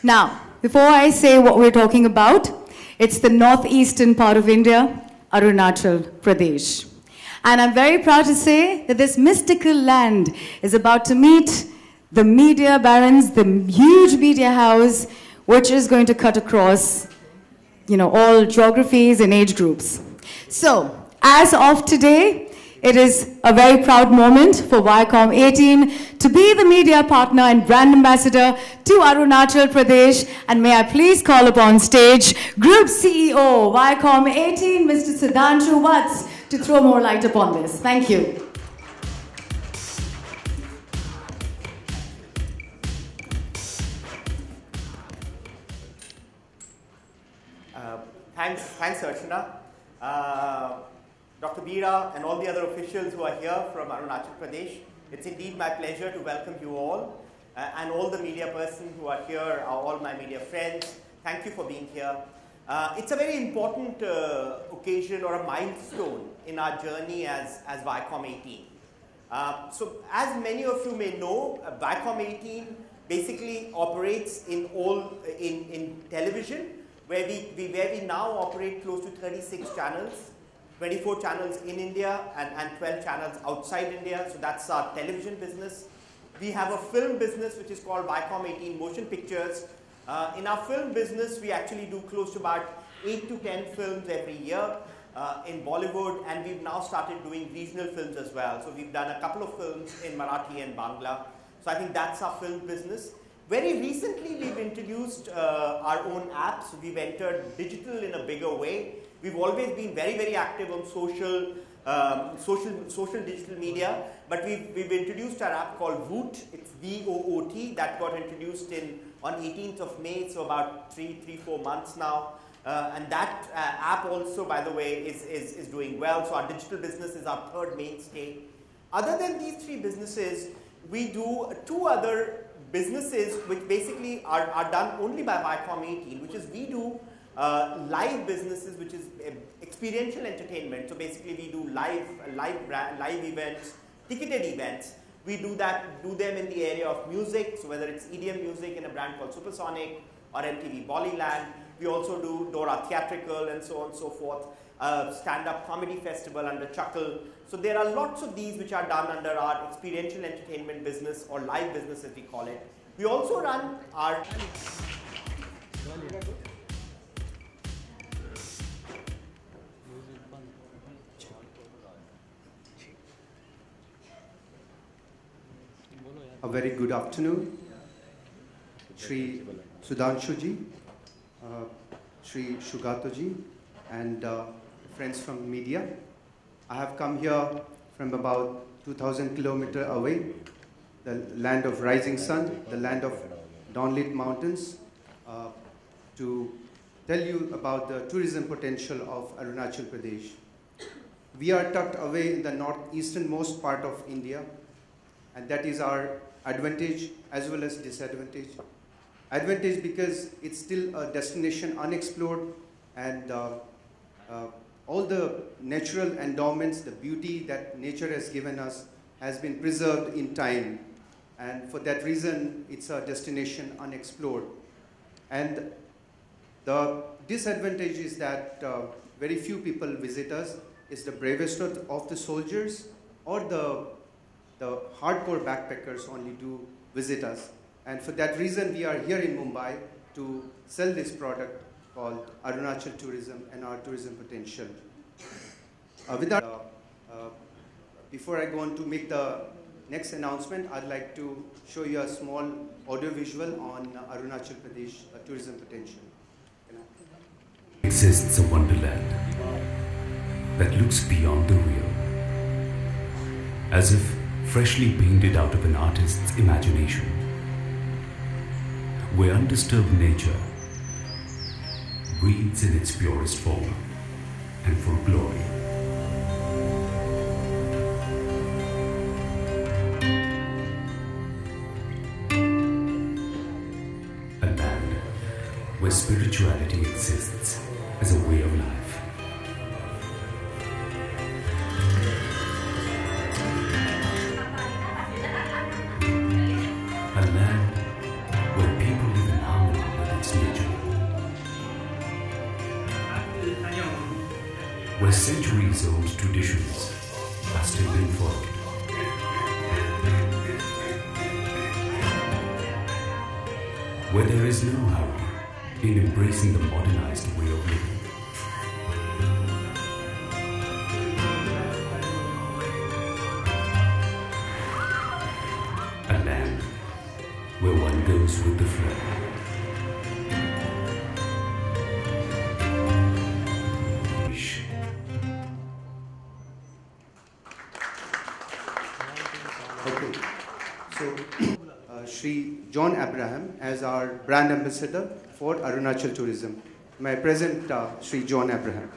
Now, before I say what we're talking about, it's the northeastern part of India, Arunachal Pradesh. And I'm very proud to say that this mystical land is about to meet the media barons, the huge media house, which is going to cut across, all geographies and age groups. So, as of today, it is a very proud moment for Viacom 18 to be the media partner and brand ambassador to Arunachal Pradesh. And may I please call upon stage Group CEO, Viacom 18, Mr. Sudhanshu Vats, to throw more light upon this. Thank you. Thanks, Archana. Dr. Veera and all the other officials who are here from Arunachal Pradesh. It's indeed my pleasure to welcome you all and all the media persons who are here, are all my media friends. Thank you for being here. It's a very important occasion or a milestone in our journey as Viacom 18. So as many of you may know, Viacom 18 basically operates in television, where we now operate close to 36 channels, 24 channels in India and 12 channels outside India. So that's our television business. We have a film business which is called Viacom 18 Motion Pictures. In our film business, we actually do close to about 8 to 10 films every year in Bollywood, and we've now started doing regional films as well. So we've done a couple of films in Marathi and Bangla. So I think that's our film business. Very recently, we've introduced our own apps. We've entered digital in a bigger way. We've always been very, very active on social digital media, but we've introduced our app called Voot. It's VOOT, that got introduced on 18th of May, so about 4 months now. And that app also, by the way, is doing well. So our digital business is our third mainstay. Other than these 3 businesses, we do 2 other businesses which basically are done only by Viacom 18, which is we do live businesses, which is experiential entertainment. So basically we do live events, ticketed events. We do them in the area of music, so whether it's EDM music in a brand called Supersonic or MTV Bollyland. We also do Dora Theatrical and so on and so forth. Stand-up comedy festival under Chuckle. So there are lots of these which are done under our experiential entertainment business or live business as we call it. We also run our... A very good afternoon, Shri Sudhanshu ji, Shri Shugato ji, and friends from media. I have come here from about 2,000 kilometers away, the land of rising sun, the land of dawn-lit mountains, to tell you about the tourism potential of Arunachal Pradesh. We are tucked away in the northeasternmost part of India, and that is our advantage as well as disadvantage. Advantage because it's still a destination unexplored, and all the natural endowments, the beauty that nature has given us has been preserved in time. And for that reason, it's a destination unexplored. And the disadvantage is that very few people visit us. It's the bravest of the soldiers or the hardcore backpackers only do visit us. And for that reason, we are here in Mumbai to sell this product called Arunachal Tourism and our tourism potential. Before I go on to make the next announcement, I'd like to show you a small audio visual on Arunachal Pradesh tourism potential. Exists a wonderland that looks beyond the real, as if freshly painted out of an artist's imagination, where undisturbed nature breathes in its purest form and full glory. A land where spirituality exists as a way of life. A land where people live in harmony centuries-old traditions are still being followed. Where there is no hurry in embracing the modernized way of living. A land where one goes with the flow. Okay, so Shri John Abraham as our brand ambassador for Arunachal Tourism. May I present Shri John Abraham.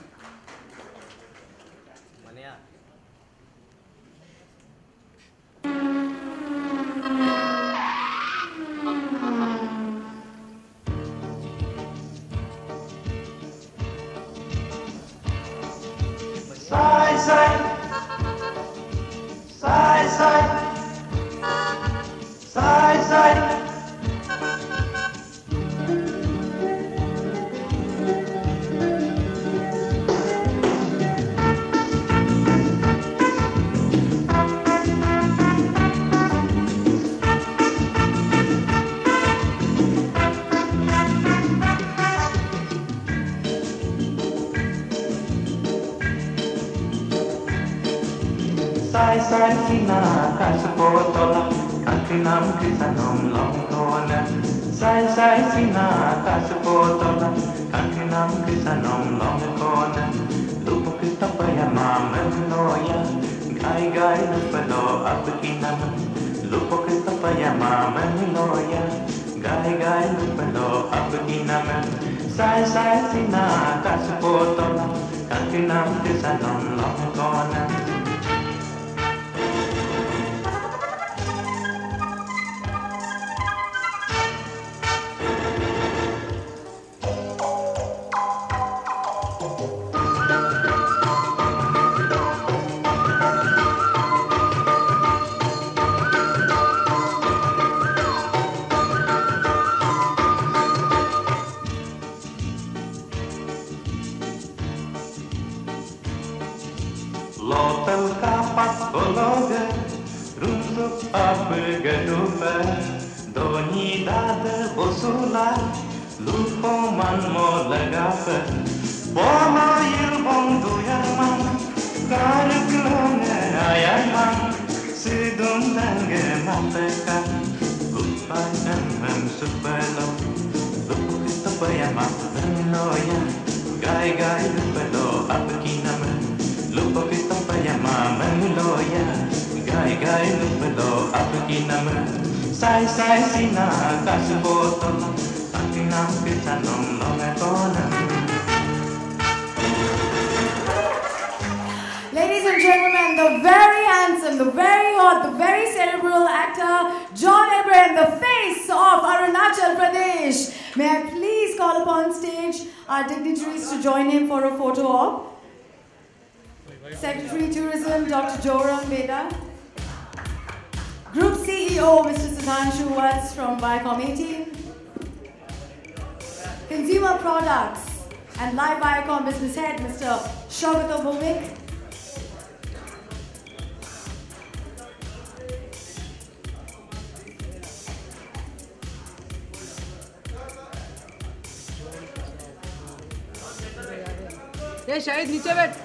Sai sai sina kasupotola kantinam kisanom longtona. Sai sai sina kasupotola kantinam kisanom longtona. Lupa kita paya mama noya gai gai lupalo apakinam. Lupa kita paya mama noya gai gai lupalo apakinam. Sai sai sina kasupotola kantinam kisanom longtona. Lotel kapat bologa, runtuk apa gadupa, doni dada bosula, lupo man mo lagapa, bomo yilbong duyaman, karaklonga ayaman, sidung nangge mateka, lupa emem supelo, lupo kita bayamak loya, gai gai lupelo apa kinaman. Lupa kita paya mama loya, gai gai lupelo apakinam. Sai sai sina kasupotola, kantinam kisanom longatona. Ladies and gentlemen, the very handsome, the very hot, the very cerebral actor, John Abraham, the face of Arunachal Pradesh. May I please call upon stage our dignitaries to join him for a photo op. Secretary Tourism, Dr. Joram Beda. Group CEO, Mr. Sudhanshu Watts from Viacom 18. Consumer Products and Live Viacom Business Head, Mr. Shobhita Bhumik. ये शायद नीचे बैठ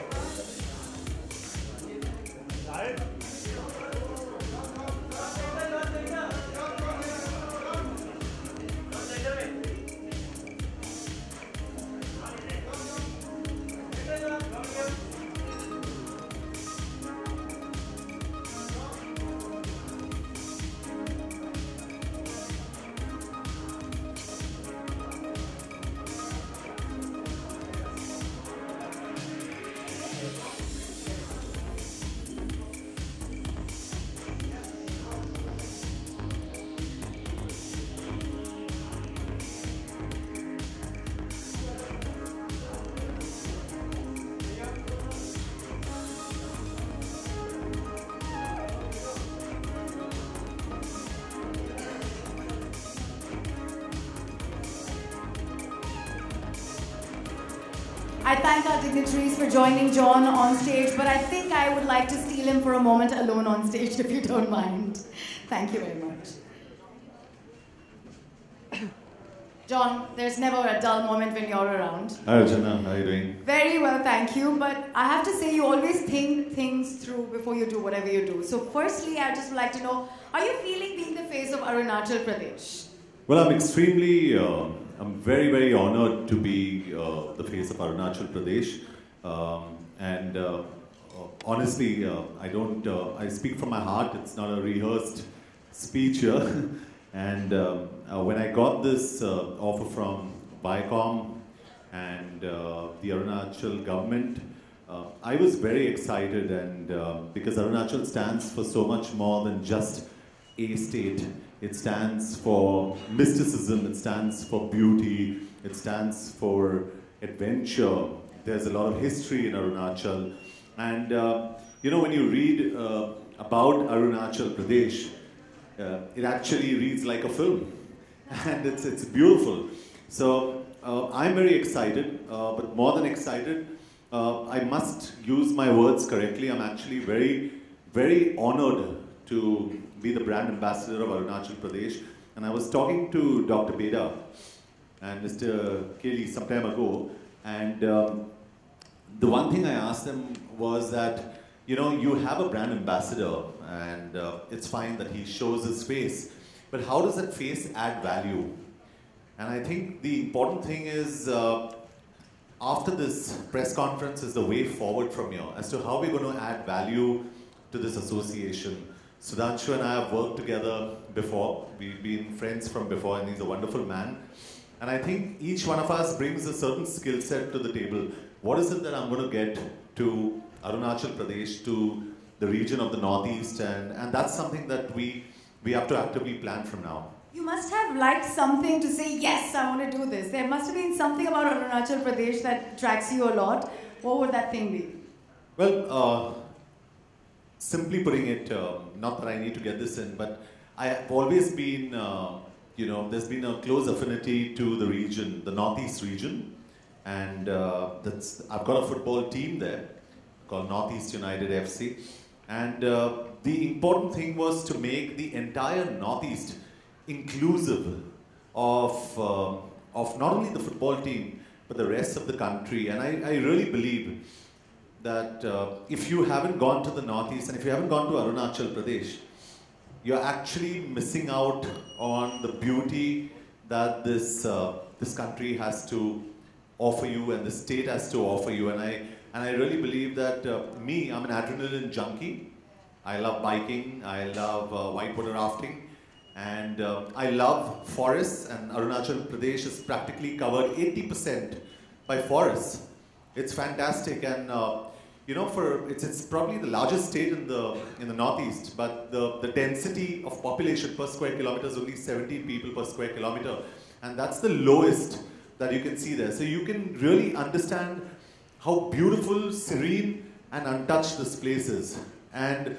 I thank our dignitaries for joining John on stage, but I think I would like to steal him for a moment alone on stage, if you don't mind. Thank you very much. John, there's never a dull moment when you're around. Hi, Archana. How are you doing? Very well, thank you. But I have to say, you always think things through before you do whatever you do. So firstly, I'd just like to know, are you feeling being the face of Arunachal Pradesh? Well, I'm extremely, I'm very, very honored to be the face of Arunachal Pradesh. Honestly, I speak from my heart. It's not a rehearsed speech here. And when I got this offer from Viacom and the Arunachal government, I was very excited, and because Arunachal stands for so much more than just a state. It stands for mysticism, it stands for beauty, it stands for adventure. There's a lot of history in Arunachal. And you know, when you read about Arunachal Pradesh, it actually reads like a film. And it's beautiful. So I'm very excited, but more than excited, I must use my words correctly. I'm actually very, very honored to be the brand ambassador of Arunachal Pradesh. And I was talking to Dr. Beda and Mr. Kelly some time ago, and the one thing I asked them was that, you know, you have a brand ambassador, and it's fine that he shows his face, but how does that face add value? And I think the important thing is, after this press conference is the way forward from here, as to how we're going to add value to this association. Sudhanshu and I have worked together before. We've been friends from before, and he's a wonderful man. And I think each one of us brings a certain skill set to the table. What is it that I'm going to get to Arunachal Pradesh, to the region of the Northeast? And that's something that we have to actively plan from now. You must have liked something to say, yes, I want to do this. There must have been something about Arunachal Pradesh that attracts you a lot. What would that thing be? Well, simply putting it, not that I need to get this in, but I have always been, you know, there's been a close affinity to the region, the Northeast region. And I've got a football team there called Northeast United FC. And the important thing was to make the entire Northeast inclusive of not only the football team, but the rest of the country. And I really believe that if you haven't gone to the Northeast and if you haven't gone to Arunachal Pradesh, you're actually missing out on the beauty that this country has to offer you and the state has to offer you. And I really believe that I'm an adrenaline junkie. I love biking, I love whitewater rafting, and I love forests, and Arunachal Pradesh is practically covered 80% by forests. It's fantastic, and you know, it's probably the largest state in the Northeast, but the density of population per square kilometer is only 70 people per square kilometer, and that's the lowest that you can see there. So you can really understand how beautiful, serene, and untouched this place is. And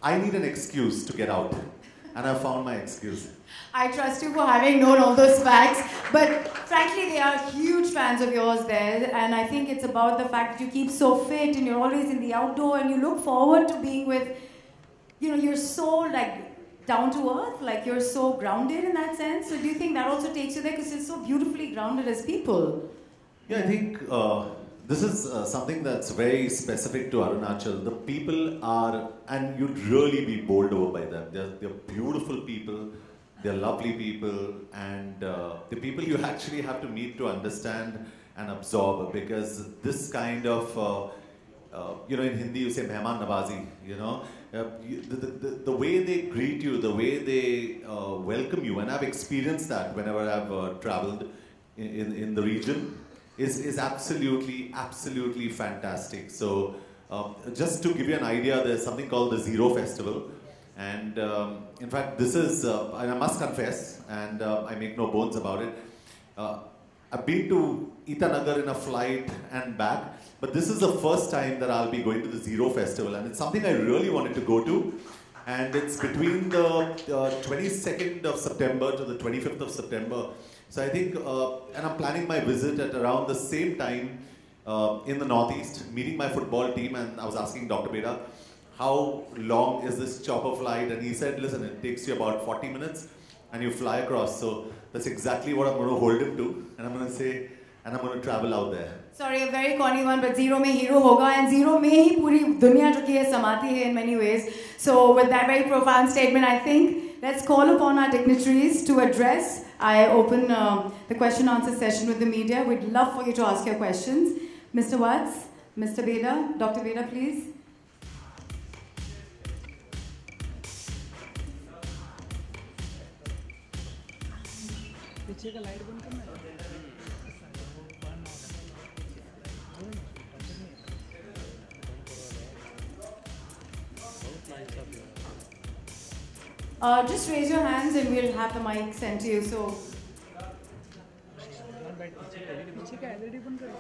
I need an excuse to get out, and I found my excuse. I trust you for having known all those facts, but frankly, they are huge fans of yours there, and I think it's about the fact that you keep so fit and you're always in the outdoor, and you look forward to being with, you know, you're so like down to earth, like you're so grounded in that sense. So do you think that also takes you there, because you're so beautifully grounded as people? Yeah, I think this is something that's very specific to Arunachal. The people are, and you'd really be bowled over by them. They're beautiful people. They're lovely people, and the people you actually have to meet to understand and absorb, because this kind of, you know, in Hindi you say mehman nawazi, you know, the way they greet you, the way they welcome you, and I've experienced that whenever I've traveled in the region, is absolutely fantastic. So just to give you an idea, there's something called the Zero Festival. And in fact, this is, and I must confess, and I make no bones about it, I've been to Itanagar in a flight and back, but this is the first time that I'll be going to the Zero Festival, and it's something I really wanted to go to, and it's between the 22nd of September to the 25th of September. So I think, and I'm planning my visit at around the same time in the Northeast, meeting my football team, and I was asking Dr. Beda, how long is this chopper flight? And he said, listen, it takes you about 40 minutes and you fly across. So that's exactly what I'm going to hold him to. And I'm going to say, and I'm going to travel out there. Sorry, a very corny one, but Zero mein hero hoga, and Zero mein hi puri dunya jo ki hai samati hai in many ways. So with that very profound statement, I think let's call upon our dignitaries to address. I open the question answer session with the media. We'd love for you to ask your questions. Mr. Watts, Mr. Beda, Dr. Beda, please. पीछे का light बंद करना है। Just raise your hands and we'll have the mic sent to you. So. पीछे का LED बंद करो।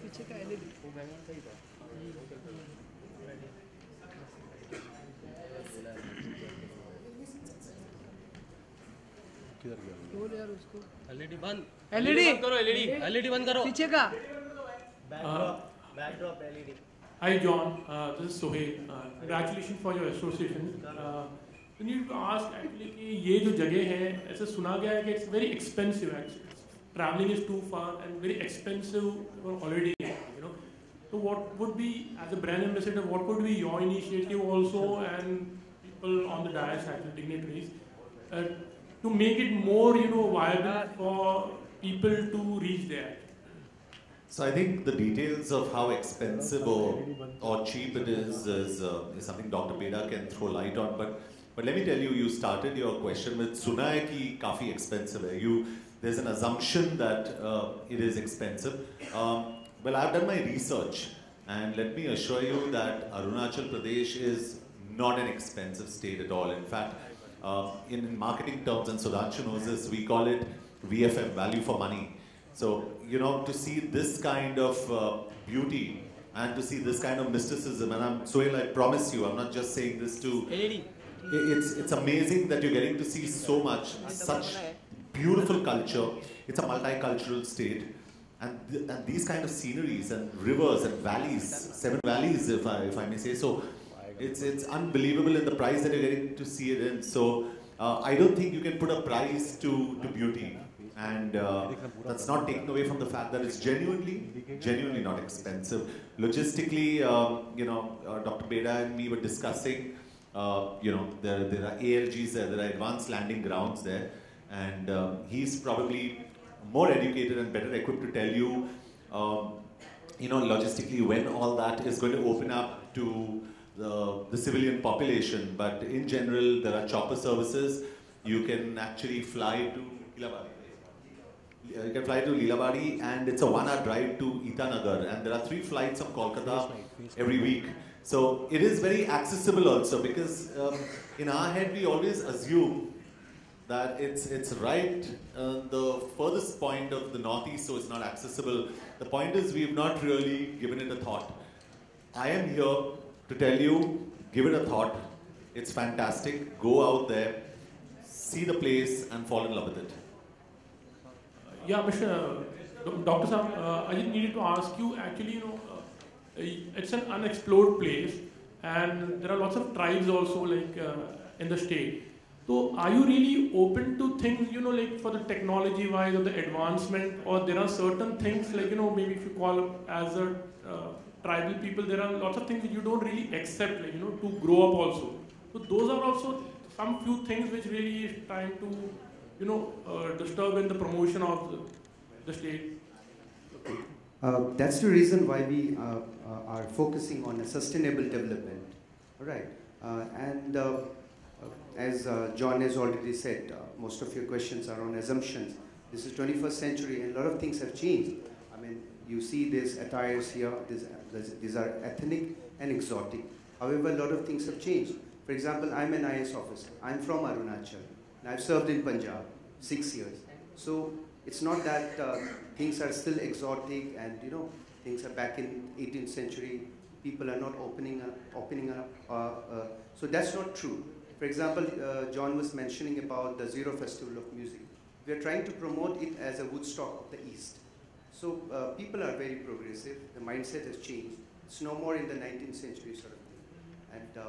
पीछे का LED। वो बैकग्राउंड सही था। किधर गया? बोल यार उसको। LED बंद। LED बंद करो। LED बंद करो। पीछे का। Backdrop LED. Hi John, this is Sohail. Congratulations for your association. I need to ask actually कि ये जो जगह है ऐसे सुना गया है कि it's very expensive actually. Traveling is too far and very expensive already, you know. So what would be, as a brand ambassador, what would be your initiative also, and people on the dais, actually dignitaries, to make it more, you know, viable for people to reach there? So I think the details of how expensive or cheap it is something Dr. Beda can throw light on. But let me tell you, you started your question with "Suna hai ki kafi expensive hai." There's an assumption that it is expensive. Well, I've done my research, and let me assure you that Arunachal Pradesh is not an expensive state at all. In fact, in marketing terms, and Sudhanshu knows this, we call it VFM, value for money. So, you know, to see this kind of beauty and to see this kind of mysticism, and Sohail, I promise you, I'm not just saying this to... It's amazing that you're getting to see so much, such beautiful culture. It's a multicultural state. And these kind of sceneries and rivers and valleys, 7 valleys if I may say so, it's unbelievable in the price that you're getting to see it in. So I don't think you can put a price to beauty. And that's not taken away from the fact that it's genuinely not expensive. Logistically, you know, Dr. Beda and me were discussing, you know, there are ALGs there, there are advanced landing grounds there. And he's probably more educated and better equipped to tell you, you know, logistically when all that is going to open up to the civilian population. But in general, there are chopper services. You can actually fly to Lilabari. You can fly to Lilabari, and it's a 1-hour drive to Itanagar. And there are 3 flights from Kolkata every week. So it is very accessible also, because in our head we always assume that it's right the furthest point of the Northeast, so it's not accessible. The point is we've not really given it a thought. I am here to tell you, give it a thought. It's fantastic. Go out there, see the place, and fall in love with it. Yeah, Mr. Dr. Sam, I just needed to ask you, actually, you know, it's an unexplored place, and there are lots of tribes also, like in the state. So are you really open to things, you know, like for the technology wise or the advancement, or there are certain things like, you know, maybe if you call as a tribal people, there are lots of things that you don't really accept, like, you know, to grow up also. So those are also some few things which really is trying to, you know, disturb in the promotion of the state. That's the reason why we are focusing on a sustainable development. All right. As John has already said, most of your questions are on assumptions. This is 21st century and a lot of things have changed. I mean, you see these attires here, these are ethnic and exotic. However, a lot of things have changed. For example, I'm an IS officer. I'm from Arunachal. And I've served in Punjab 6 years. So it's not that things are still exotic and, you know, things are back in 18th century. People are not opening up. So that's not true. For example, John was mentioning about the Zero Festival of Music. We are trying to promote it as a Woodstock of the East. So people are very progressive. The mindset has changed. It's no more in the 19th century sort of thing. And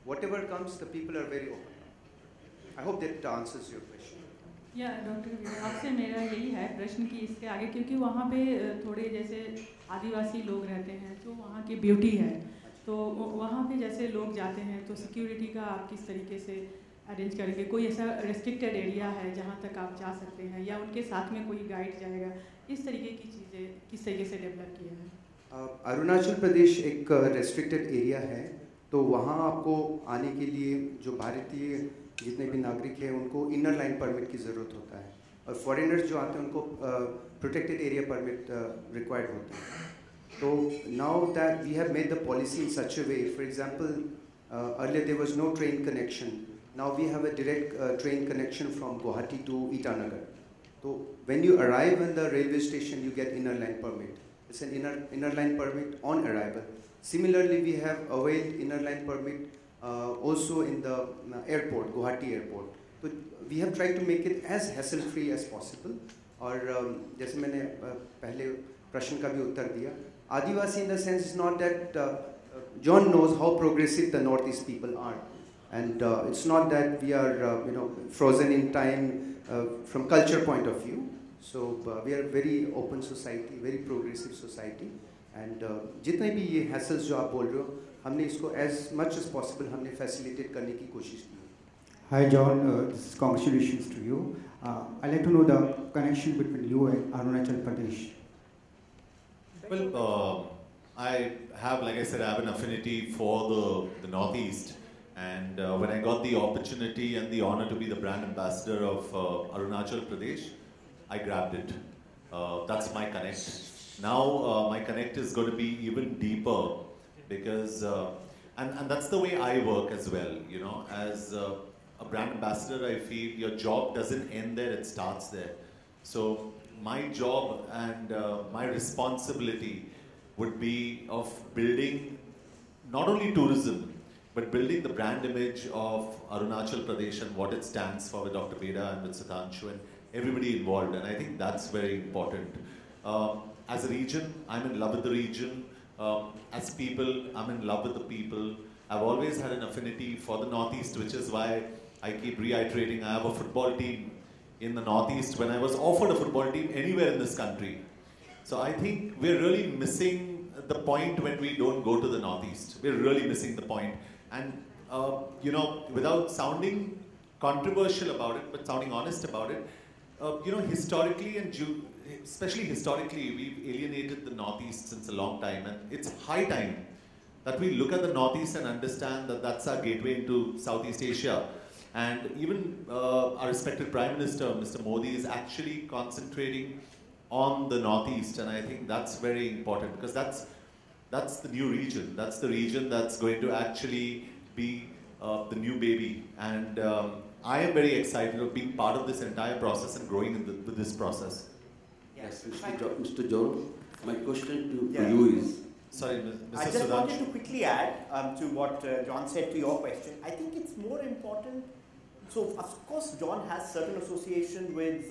whatever comes, the people are very open. I hope that answers your question. या doctor आपसे मेरा यही है प्रश्न कि इसके आगे, क्योंकि वहाँ पे थोड़े जैसे आदिवासी लोग रहते हैं, तो वहाँ की ब्यूटी है, तो वहाँ पे जैसे लोग जाते हैं तो सिक्योरिटी का आप किस तरीके से अरेंज करेंगे? कोई ऐसा रेस्ट्रिक्टेड एरिया है जहाँ तक आप जा सकते हैं, या उनके साथ में कोई गाइड जाएगा? इस तरीके की चीज़ें किस तरीके से डेवलप किया है? अरुणाचल प्रदेश एक रेस्ट्रिक्टेड एरिया है, तो वहाँ आपको आने के लिए जो भारतीय जितने भी नागरिक हैं उनको इनर लाइन परमिट की ज़रूरत होता है, और फॉरेनर्स जो आते हैं उनको प्रोटेक्टेड एरिया परमिट रिक्वायर्ड होता है. तो now that we have made the policy in such a way, for example earlier there was no train connection, now we have a direct train connection from Guwahati to Itanagar. तो when you arrive in the railway station you get inner line permit. It's an inner line permit on arrival. Similarly, we have availed inner line permit also in the airport, Guwahati airport. So we have tried to make it as hassle-free as possible. और जैसे मैंने पहले प्रश्न का भी उत्तर दिया, आदिवासी in the sense is not that John knows how progressive the Northeast people are, and it's not that we are frozen in time from culture point of view. So we are a very open society, very progressive society. And जितने भी ये hassles जो आप बोल रहे हो, हमने इसको एज मच एज पॉसिबल हमने फैसिलिटेट करने की कोशिश की. Hi John, this is congratulations to you. I'd like to know the connection between you and Arunachal Pradesh. Well, I have, like I said, I have an affinity for the Northeast, and when I got the opportunity and the honor to be the brand ambassador of Arunachal Pradesh, I grabbed it. That's my connect. Now my connect is going to be even deeper, because and that's the way I work as well. As a brand ambassador, I feel your job doesn't end there; it starts there. So my job and my responsibility would be of building not only tourism, but building the brand image of Arunachal Pradesh and what it stands for with Dr. Beda and with Sudhanshu and everybody involved. And I think that's very important. As a region, I'm in love with the region. As people, I'm in love with the people. I've always had an affinity for the Northeast, which is why I keep reiterating I have a football team in the Northeast when I was offered a football team anywhere in this country. So I think we're really missing the point when we don't go to the Northeast. We're really missing the point. And, without sounding controversial about it, but sounding honest about it, historically especially historically, we've alienated the Northeast since a long time, and it's high time that we look at the Northeast and understand that that's our gateway into Southeast Asia. And even our respected Prime Minister, Mr. Modi, is actually concentrating on the Northeast, and I think that's very important, because that's the new region. That's the region that's going to actually be the new baby. And I am very excited of being part of this entire process and growing with this process. Yes, Mr. John, my question to you is... Sorry, Mr. I just wanted to quickly add to what John said to your question. I think it's more important. So, of course, John has certain association with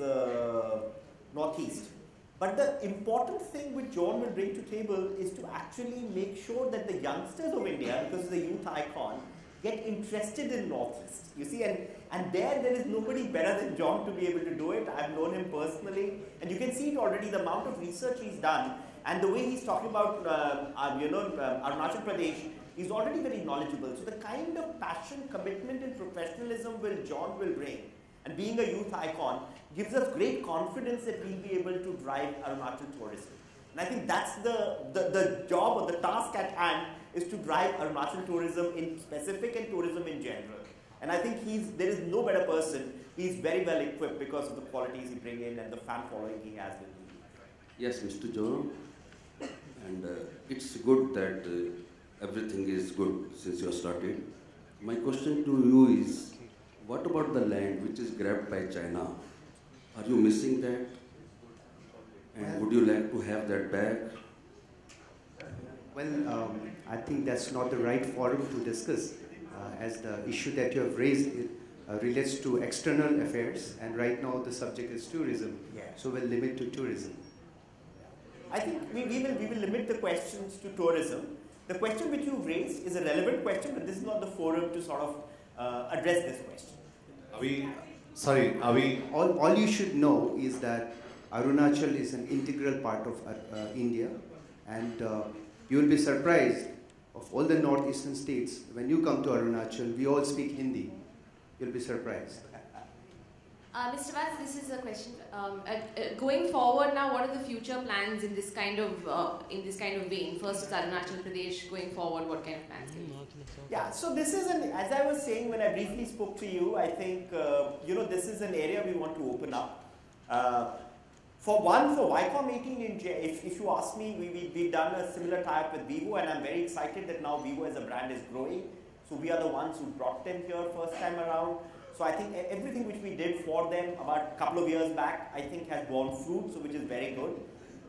Northeast. But the important thing which John will bring to table is to actually make sure that the youngsters of India, because he's a youth icon, get interested in Northeast. You see, and there is nobody better than John to be able to do it. I've known him personally, and you can see it already, the amount of research he's done, and the way he's talking about, Arunachal Pradesh, he's already very knowledgeable. So the kind of passion, commitment, and professionalism John will bring, and being a youth icon, gives us great confidence that we'll be able to drive Arunachal tourism. And I think that's the job or the task at hand, is to drive Arunachal tourism in specific and tourism in general. And I think there is no better person. He's very well equipped because of the qualities he brings in and the fan following he has with him. Yes, Mr. John. And it's good that everything is good since you have started. My question to you is, what about the land which is grabbed by China? Are you missing that? And would you like to have that back? Well, I think that's not the right forum to discuss, as the issue that you have raised relates to external affairs, and right now the subject is tourism. Yeah. So we'll limit to tourism. I think we will limit the questions to tourism. The question which you've raised is a relevant question, but this is not the forum to sort of address this question. All you should know is that Arunachal is an integral part of India, and you will be surprised of all the northeastern states. When you come to Arunachal, we all speak Hindi. You'll be surprised. Mr. Vaz, this is a question. Going forward now, what are the future plans in this kind of vein? First is Arunachal Pradesh. Going forward, what kind of plans can you? Yeah, so this is as I was saying when I briefly spoke to you, I think this is an area we want to open up. For Viacom 18 India, if you ask me, we've done a similar tie-up with Vivo, and I'm very excited that now Vivo as a brand is growing. So we are the ones who brought them here first time around. So I think everything which we did for them about a couple of years back, I think has borne fruit, so which is very good.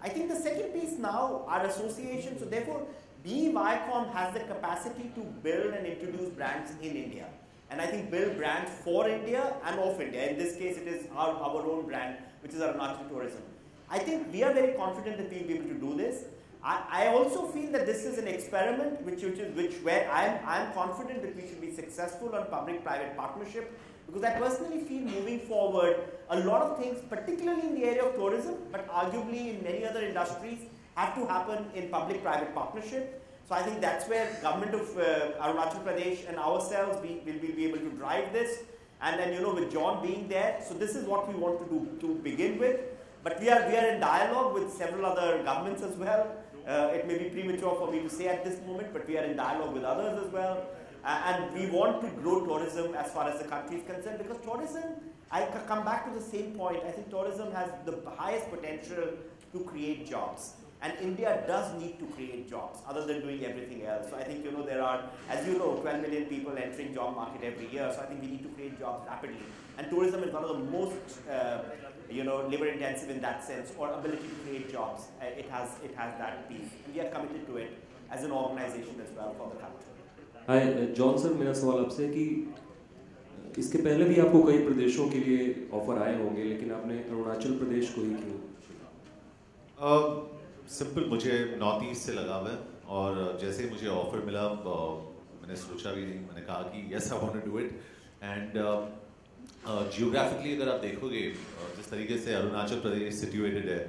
I think the second piece now, our association, so therefore, Viacom has the capacity to build and introduce brands in India. And I think build brands for India and of India. In this case, it is our own brand, which is Arunachal Tourism. I think we are very confident that we will be able to do this. I also feel that this is an experiment where I am confident that we should be successful on public-private partnership, because I personally feel moving forward, a lot of things, particularly in the area of tourism, but arguably in many other industries, have to happen in public-private partnership. So I think that's where government of Arunachal Pradesh and ourselves will be able to drive this. And then, with John being there, so this is what we want to do to begin with. But we are in dialogue with several other governments as well. It may be premature for me to say at this moment, but we are in dialogue with others as well. And we want to grow tourism as far as the country is concerned, because tourism, I come back to the same point, I think tourism has the highest potential to create jobs. And India does need to create jobs other than doing everything else. So I think, there are, as you know, 12 million people entering job market every year. So I think we need to create jobs rapidly. And tourism is one of the most, labor intensive in that sense, or ability to create jobs. It has that piece. And we are committed to it as an organization as well for the country. Hi, John sir, मेरा सवाल आपसे है कि इसके पहले भी आपको कई प्रदेशों के लिए ऑफर आए होंगे, लेकिन आपने अरुणाचल प्रदेश को ही क्यों? सिंपल, मुझे नॉर्थ ईस्ट से लगा है, और जैसे मुझे ऑफर मिला मैंने सोचा भी नहीं, मैंने कहा कि yes I want to do it. And geographically अगर आप देखोगे जिस तरीके से अरुणाचल प्रदेश सिचुएटेड है,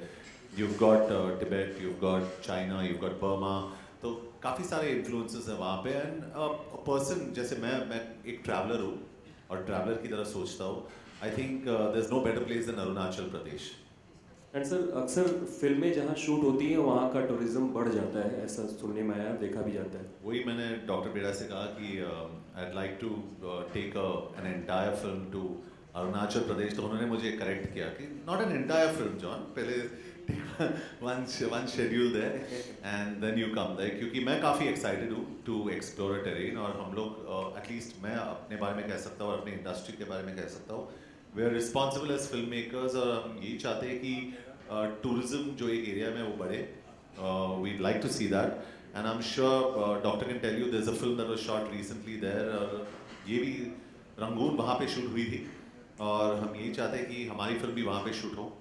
you've got Tibet, you've got China, you've got Burma, तो काफ़ी सारे इन्फ्लुएंसेस हैं वहाँ पे. एंड पर्सन जैसे मैं एक ट्रैवलर हूँ और ट्रैवलर की तरह सोचता हूँ. I think there is no better place than Arunachal Pradesh. And sir, अक्सर फिल्में जहाँ शूट होती हैं वहाँ का टूरिज्म बढ़ जाता है, ऐसा सुनने में आया, देखा भी जाता है. वही मैंने डॉक्टर बेड़ा से कहा कि I'd like to take an entire film to Arunachal Pradesh. तो उन्होंने मुझे करेक्ट किया कि not an entire film John, पहले one schedule there and then you come there, क्योंकि मैं काफ़ी एक्साइटेड हूँ टू एक्सप्लोर अ टेरेन. और हम लोग एटलीस्ट मैं अपने बारे में कह सकता हूँ और अपनी इंडस्ट्री के बारे में कह सकता हूँ, we are responsible as film makers, और हम यही चाहते हैं कि टूरिज्म जो एक एरिया में वो बढ़े. We'd like to see that, and I am sure doctor can tell you there is a film that was shot recently there, और ये भी रंगून वहाँ पे शूट हुई थी, और हम यही चाहते हैं कि हमारी फिल्म भी वहाँ पे शूट हो.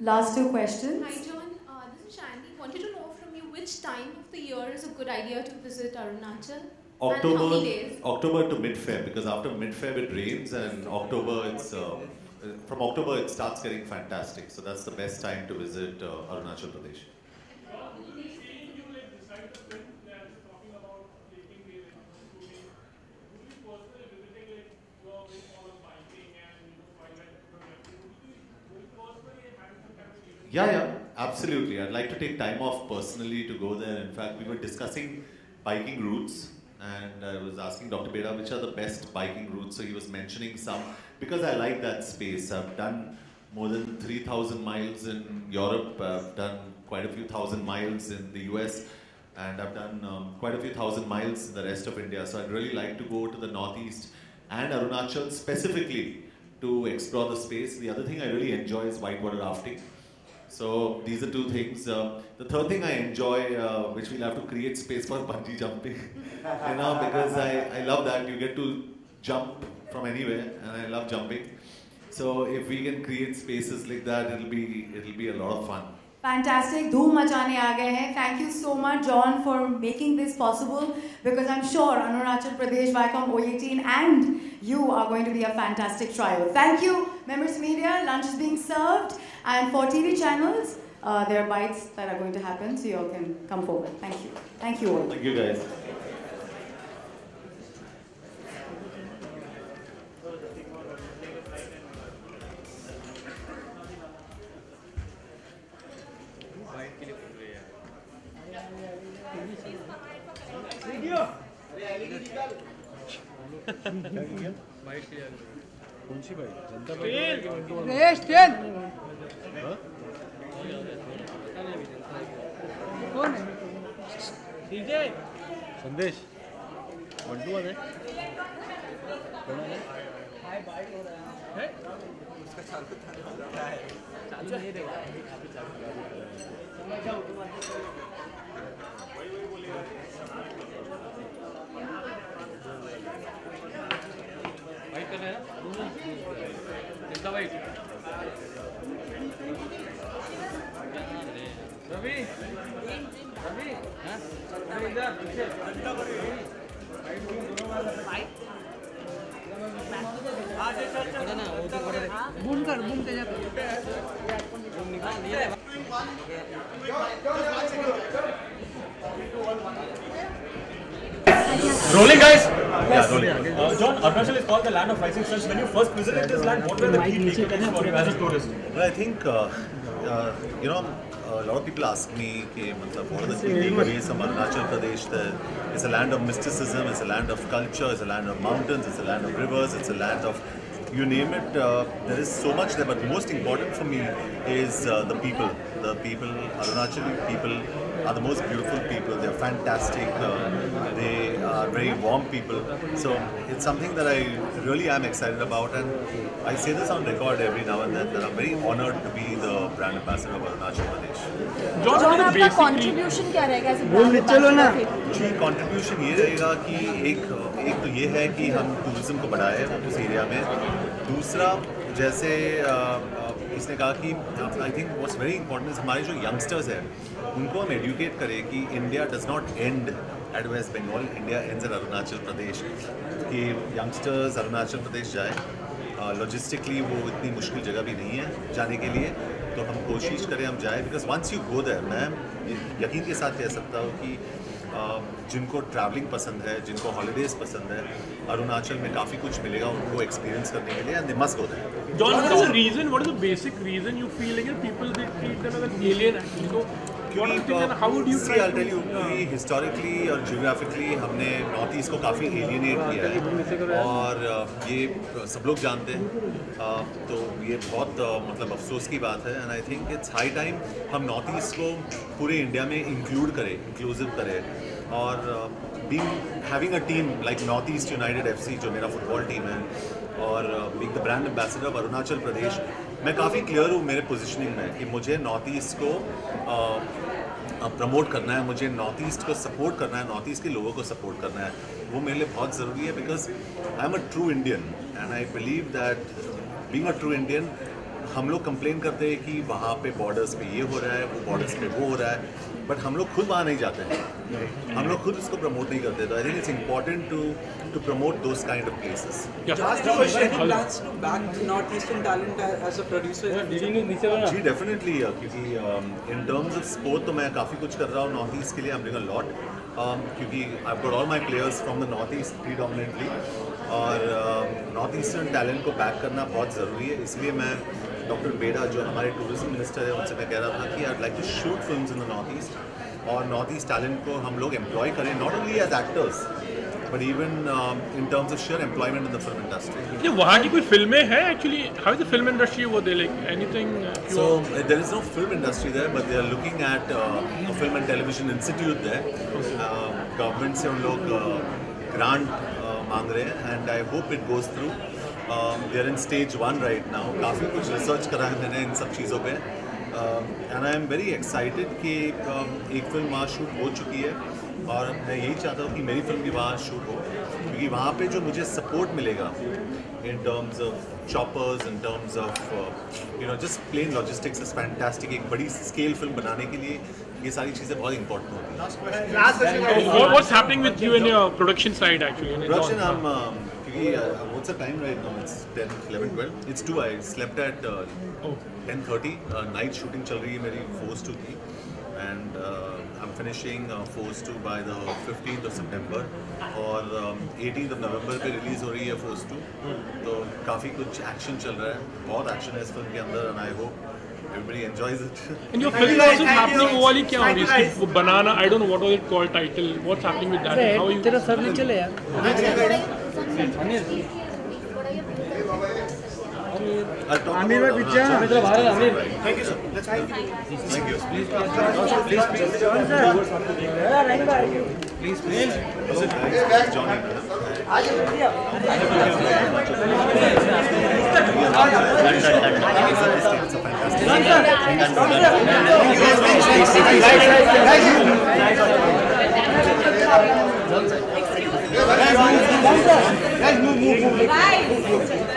Last two questions. Hi John, this is Shandy. Wanted to know from you which time of the year is a good idea to visit Arunachal? And how many days? October to mid-Feb, because after mid-Feb it rains, and October it's from October it starts getting fantastic. So that's the best time to visit Arunachal Pradesh. Yeah, absolutely. I'd like to take time off personally to go there. In fact, we were discussing biking routes, and I was asking Dr. Beda which are the best biking routes. So he was mentioning some, because I like that space. I've done more than 3,000 miles in Europe. I've done quite a few thousand miles in the US, and I've done quite a few thousand miles in the rest of India. So I'd really like to go to the Northeast and Arunachal specifically to explore the space. The other thing I really enjoy is whitewater rafting. So these are two things. The third thing I enjoy, which we'll have to create space for, bungee jumping. Because I love that. You get to jump from anywhere, and I love jumping. So if we can create spaces like that, it'll be a lot of fun. Fantastic, धूम मचाने आ गए हैं. Thank you so much, John, for making this possible. Because I'm sure Arunachal Pradesh, Viacom, O18, and you are going to be a fantastic trio. Thank you, Members Media. Lunch is being served, and for TV channels, there are bites that are going to happen, so you all can come forward. Thank you. Thank you all. Thank you, guys. कौन सी bike? जनता कौन है? DJ संदेश मंटू है कौन है? उसका चालू नहीं देगा. वाइट कर रहे हैं ना? कितना वाइट? रवि रवि हाँ इधर पीछे बूम कर boom Teja Rolling, guys. Yeah, rolling. John, Arunachal is called the land of rising suns. When you first visited this land, what were the key takeaways for you as a tourist? Well, I think a lot of people ask me, what are the key takeaways from Arunachal Pradesh? It's a land of mysticism, it's a land of culture, it's a land of mountains, it's a land of rivers, it's a land of you name it. There is so much there, but most important for me is the people. The people, Arunachali people are the most beautiful people. They're fantastic. They are very warm people. So it's something that I really am excited about, and I say this on record every now and then that I'm very honored to be the brand ambassador of Arunachal Pradesh. John, आपका contribution क्या रहेगा as a brand ambassador? Ji contribution ये रहेगा कि एक तो ये है कि हम टूरिज्म को बढ़ाएं उस एरिया में. दूसरा जैसे इसने कहा कि I think what's very important is हमारे जो यंगस्टर्स हैं उनको हम एडुकेट करें कि India does not end at West Bengal, India ends at Arunachal Pradesh. कि यंगस्टर्स अरुणाचल प्रदेश जाए. लॉजिस्टिकली वो इतनी मुश्किल जगह भी नहीं है जाने के लिए, तो हम कोशिश करें हम जाएँ. Because once you go there, मैं यकीन के साथ कह सकता हूँ कि जिनको ट्रैवलिंग पसंद है, जिनको हॉलीडेज पसंद है, अरुणाचल में काफ़ी कुछ मिलेगा उनको एक्सपीरियंस करने के लिए, and they must go there. John, what is the reason? What is the basic reason you feel like people they treat them as an alien actually? So, what do you think and how would you try? I'll tell you, historically और geographically हमने north East को काफ़ी alienate किया है और ये सब लोग जानते हैं. तो ये बहुत मतलब अफसोस की बात है, and I think it's high time हम नॉर्थ ईस्ट को पूरे इंडिया में इंक्लूड करें, इंक्लूसिव करें. और having a team like North East united FC जो मेरा फुटबॉल टीम है, और being the brand ambassador of Arunachal Pradesh, मैं काफ़ी क्लियर हूँ मेरे पोजीशनिंग में कि मुझे नॉर्थ ईस्ट को प्रमोट करना है, मुझे नॉर्थ ईस्ट को सपोर्ट करना है, नॉर्थ ईस्ट के लोगों को सपोर्ट करना है. वो मेरे लिए बहुत ज़रूरी है because I am a true Indian and I believe that being a true Indian, हम लोग कंप्लेन करते हैं कि वहाँ पे बॉर्डर्स पे ये हो रहा है, वो बॉर्डर्स पे वो हो रहा है, बट हम लोग खुद वहाँ नहीं जाते हैं, हम लोग खुद इसको प्रमोट नहीं करते. तो I think it's important to promote those kind of places. जी डेफिनेटली, क्योंकि इन टर्म्स ऑफ स्पोर्ट तो मैं काफ़ी कुछ कर रहा हूँ नॉर्थ ईस्ट के लिए. I am doing a lot क्योंकि I have got all my players from the north East predominantly, और नॉर्थ ईस्टर्न टैलेंट को बैक करना बहुत ज़रूरी है. इसलिए मैं डॉक्टर बेड़ा जो हमारे टूरिज्म मिनिस्टर है उनसे मैं कह रहा था कि I like to shoot films in the north east, और नॉर्थ ईस्ट टैलेंट को हम लोग एम्प्लॉय करें, not only as actors but even in terms of share employment in the film industry. वहाँ की कोई फिल्में हैं actually? How is the film industry over there, like anything? So there is no film industry there, but they are looking at a film and television institute there. Government से उन लोग grant मांग रहे हैं, and I hope it goes through. They are in stage 1 right now. काफ़ी कुछ research करा है मैंने इन सब चीज़ों पे, and I am very excited कि एक फिल्म वहाँ शूट हो चुकी है, और मैं यही चाहता हूँ कि मेरी फिल्म भी वहाँ शूट हो, क्योंकि वहाँ पे जो मुझे सपोर्ट मिलेगा in terms of choppers, in terms of just plain logistics is fantastic. एक बड़ी scale film बनाने के लिए ये सारी चीजें बहुत important होती हैं. What's happening with you and your production side actually? Production, what's the time right now? It's 10, 11, 12. It's 2. I slept at 10:30. Night shooting चल रही है मेरी Force 2 की, and I'm finishing Force 2 by the 15th of September. और 18th of November पे release हो रही है Force 2. तो काफी कुछ एक्शन चल रहा है, बहुत एक्शन है इस फिल्म के अंदर, and I hope everybody enjoys it. And your film also happening वो वाली क्या होगी इसकी banana, I don't know what was it called title, what's happening with that? How are you? तेरा सर नहीं चले यार. Amir bhai picture. Amir. Thank you sir. Let's thank you. Thank you. Please. Please. Johnny. Guys, move.